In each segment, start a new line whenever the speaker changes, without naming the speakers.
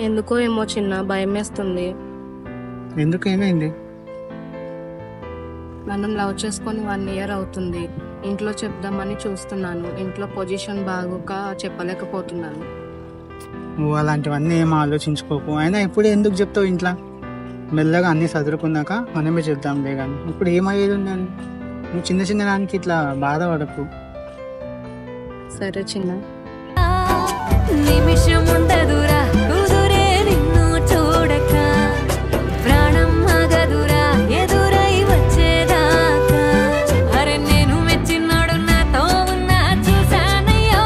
ఎందుకో ఏమో చిన్న భయం వేస్తుంది.
ఎందుకు, ఏమైంది?
మనం లవ్ చేసుకొని 1 year అవుతుంది. ఇంట్లో చెప్దామని చూస్తున్నాను. ఇంట్లో పొజిషన్ బాగోక చెప్పలేకపోతున్నాను.
నువ్వు అలాంటివన్నీ ఏం ఆలోచించుకోకు. అయినా ఇప్పుడు ఎందుకు చెప్తావు ఇంట్లో? మెల్లగా అన్నీ చదువుకున్నాక మనమే చెప్దాంలే. కానీ ఇప్పుడు ఏమయ్యేది ఉందని నువ్వు చిన్న చిన్న దానికి ఇట్లా బాధపడకు.
సరే చిన్న.
నిమిషం ఉండదురా కుదురే నిన్ను చూడక, ప్రాణం ఆగదురా ఎదురై వచ్చేదాకా. అరే నేను మెచ్చినాడు నాతో ఉన్నా చూసానయ్యో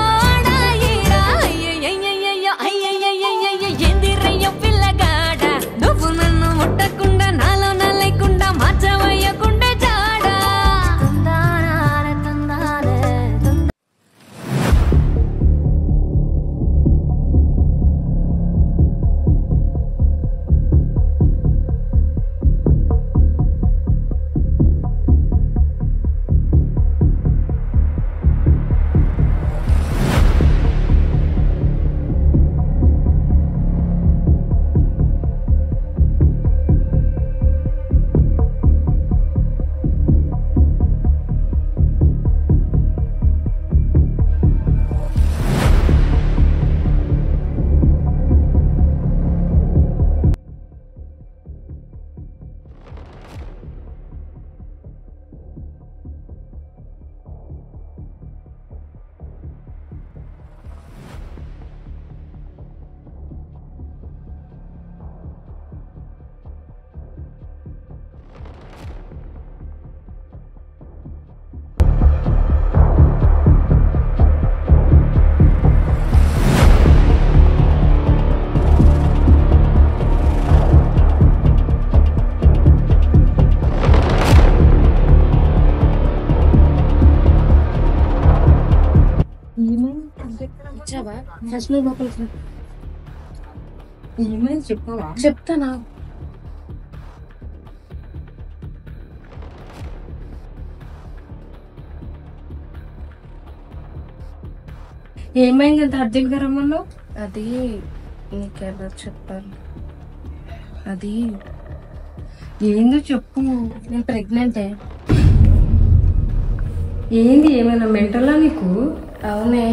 అయ్యయ్యో అయ్యయ్యయ్యయ్యయ్యయ్య ఎందిరయ్య పిల్లగాడ, నువ్వు నన్ను ముట్టకుండా నాలో నా లేకుండా మార్చవయ్యకుండే జాడా. తందానారే తందారే
ఏమైంది చెప్పవా? చెప్తానా?
ఏమైంది అంత అర్జెంట్ గా రమ్మన్నావు?
అది నీకెవరు చెప్పారు? అది
ఏందో చెప్పు.
నేను ప్రెగ్నెంటే.
ఏంది, ఏమైనా మెంటలా నీకు?
అవునే,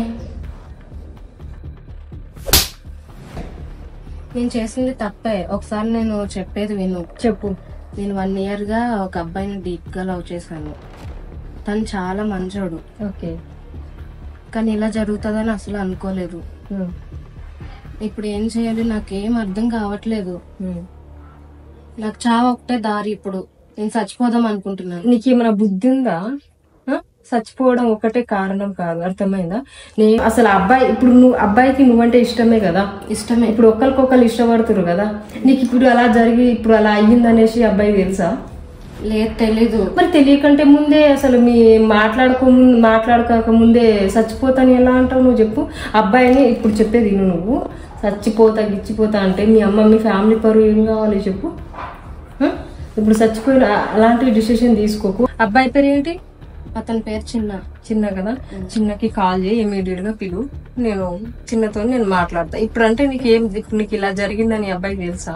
నేను చేసింది తప్పే. ఒకసారి నేను చెప్పేది విను.
చెప్పు.
నేను 1 year గా ఒక అబ్బాయిని డీప్ గా లవ్ చేశాను. తను చాలా మంచోడు.
ఓకే.
కానీ ఇలా జరుగుతుందని అసలు అనుకోలేదు. ఇప్పుడు ఏం చేయాలి నాకేం అర్థం కావట్లేదు. నాకు చావు ఒకటే దారి. ఇప్పుడు నేను చచ్చిపోదాం అనుకుంటున్నాను.
నీకేమైనా బుద్ధి ఉందా? చచ్చిపోవడం ఒకటే కారణం కాదు, అర్థమైందా? నేను అసలు ఇప్పుడు అబ్బాయికి నువ్వంటే ఇష్టమే కదా?
ఇష్టమే.
ఇప్పుడు ఒకరికొకరు ఇష్టపడుతురు కదా. నీకు ఇప్పుడు అలా జరిగి ఇప్పుడు అలా అయ్యిందనేసి అబ్బాయి తెలుసా?
లేదు, తెలీదు.
మరి తెలియకంటే ముందే అసలు మీ మాట్లాడుకోక ముందే చచ్చిపోతాను ఎలా అంటావు నువ్వు? చెప్పు. అబ్బాయిని ఇప్పుడు చెప్పేది నువ్వు చచ్చిపోతా గిచ్చిపోతా అంటే మీ అమ్మ మీ ఫ్యామిలీ పరువు ఏం కావాలి చెప్పు. ఇప్పుడు చచ్చిపోయిన అలాంటి డిసిషన్ తీసుకోకు. అబ్బాయి పేరు ఏంటి?
అతని పేరు చిన్న.
చిన్న కదా? చిన్నకి కాల్ చేయి, ఇమీడియట్ గా పిలు. నేను చిన్నతో మాట్లాడతా. ఇప్పుడు అంటే ఇప్పుడు నీకు ఇలా జరిగిందని అబ్బాయికి తెలుసా?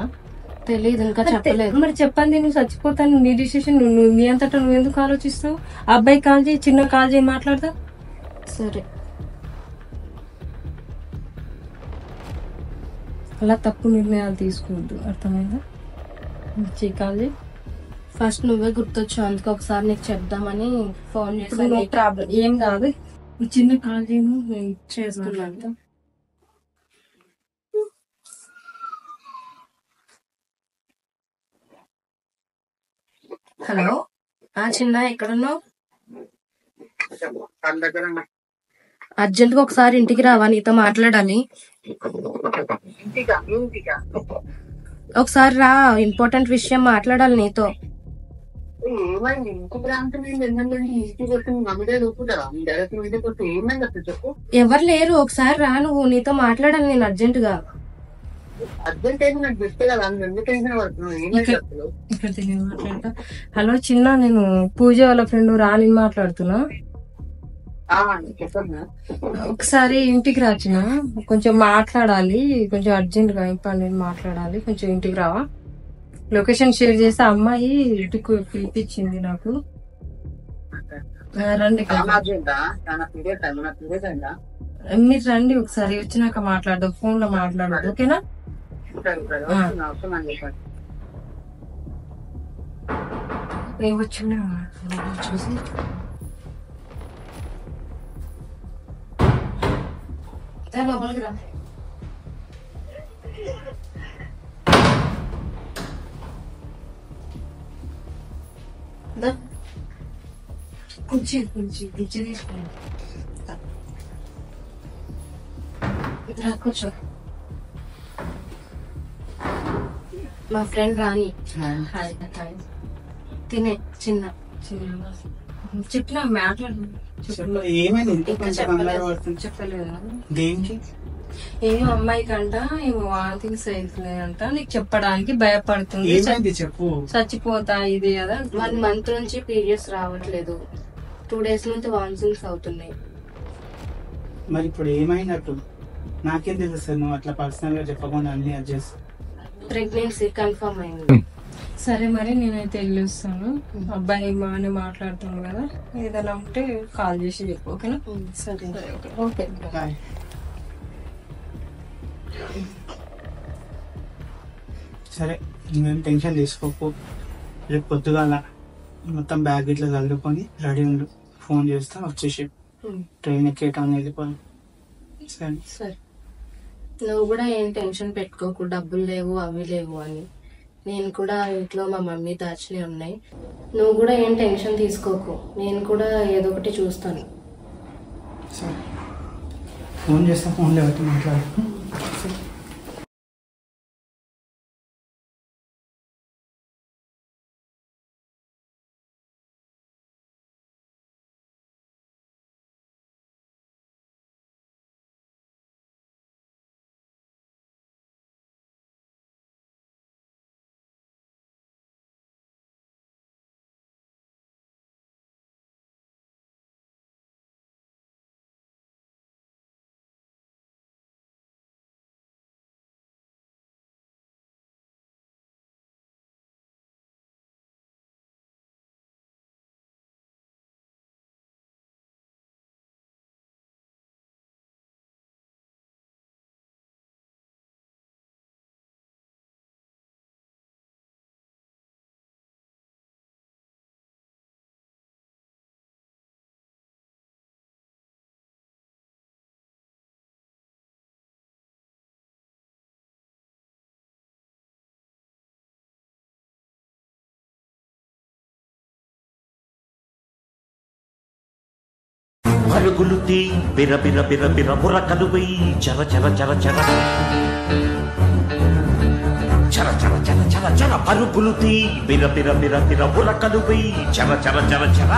తెలియదు, ఇంకా చెప్పలేదు.
మరి చెప్పండి, నువ్వు చచ్చిపోతాను, నీ డిసిషన్, నువ్వు నీ అంతటా నువ్వు ఎందుకు ఆలోచిస్తావు? అబ్బాయి కాల్ చేయి, చిన్న కాల్ చేయి, మాట్లాడతా.
సరే.
అలా తప్పు నిర్ణయాలు తీసుకోవద్దు, అర్థమైందా? చెయ్యి, కాల్ చేయి.
ఫస్ట్ నువ్వే గుర్తొచ్చావు, అందుకు ఒకసారి నీకు చెప్దామని ఫోన్
ఇప్పుడు నో
చేసి.
ప్రాబ్లం, ఏం కాదు. చిన్న కాల్ చేయను, నేను
చేస్తున్నాను. హలో, చిన్న ఎక్కడున్నావు? అర్జెంట్ గా ఒకసారి ఇంటికి రావా, నీతో మాట్లాడాలి. ఒకసారి రా, ఇంపార్టెంట్ విషయం మాట్లాడాలి నీతో. ఎవరు లేరు, ఒకసారి రా, నువ్వు నీతో మాట్లాడాలి నేను అర్జెంట్ గా.
ఇక్కడ తెలియదు, మాట్లాడతా. హలో చిన్న, నేను పూజ వాళ్ళ ఫ్రెండ్ రాని మాట్లాడుతున్నా. ఒకసారి ఇంటికి రాచిన, కొంచెం మాట్లాడాలి, కొంచెం అర్జెంట్ గా ఇంపార్టెంట్ మాట్లాడాలి, కొంచెం ఇంటికి రావా? లొకేషన్ షేర్ చేస్తే అమ్మాయి ఇంటికి పిలిపించింది నాకు. రండి, మీరు రండి, ఒకసారి వచ్చినాక మాట్లాడదు, ఫోన్ లో మాట్లాడదు, ఓకేనా? వచ్చిన చూసి
లోపలికి రా.
కొంచెం తీసుకోండి,
కూర్చో. మా ఫ్రెండ్ రాణి. తినే చిన్న
చెప్పిన మాట్లాడు.
ఏమైంది?
చెప్పలేదు
దేనికి?
ఏమో అమ్మాయి కంట ఏమో వాంతింగ్స్ అవుతున్నాయంట, నీకు చెప్పడానికి భయపడుతుంది.
ఏమైంది చెప్పు.
చచ్చిపోతా ఇది కదా.
1 month నుంచి పీరియడ్స్ రావట్లేదు, 2 days నుంచి వామిటింగ్స్ అవుతున్నాయి.
మరి ఇప్పుడు ఏమైనట్టు? నాకేం తెలుస్తుంది, నువ్వు అట్లా పర్సనల్ గా చెప్పకుండా అన్ని అడ్జస్ట్.
ప్రెగ్నెన్సీ కన్ఫర్మ్ అయింది.
సరే, మరి నేనైతే వెళ్ళొస్తాను. అబ్బాయి బాగానే మాట్లాడుతాను కదా, ఏదైనా ఉంటే కాల్ చేసి చెప్పు, ఓకేనా?
సరే.
Okay,
bye. సరే, నువ్వేం టెన్షన్ తీసుకోకు. రేపు పొద్దుగాల మొత్తం బ్యాగ్ ఇట్లా చదువుకొని రెడీ ఉండు, ఫోన్ చేస్తా వచ్చేసి ట్రైన్ ఎక్కేయటం వెళ్ళిపోయి. సరే
సరే, నువ్వు కూడా ఏం టెన్షన్ పెట్టుకోకు, డబ్బులు లేవు అవి లేవు అని. నేను కూడా ఇంట్లో మా మమ్మీ దాచినవి ఉన్నాయి, నువ్వు కూడా ఏం టెన్షన్ తీసుకోకు, నేను కూడా ఏదో ఒకటి చూస్తాను.
సరే, ఫోన్ చేస్తా, ఫోన్లో ఎవరితో మాట్లాడు.
పరుగులు తీ బిర బిర బిర బిర బుర్రకలు వెయ్యి చర చర చర చర చర చర చర చర చర పరుగులు తీ బిర బిర బిర బిర బుర్రకలు వెయ్యి చర చర చర చర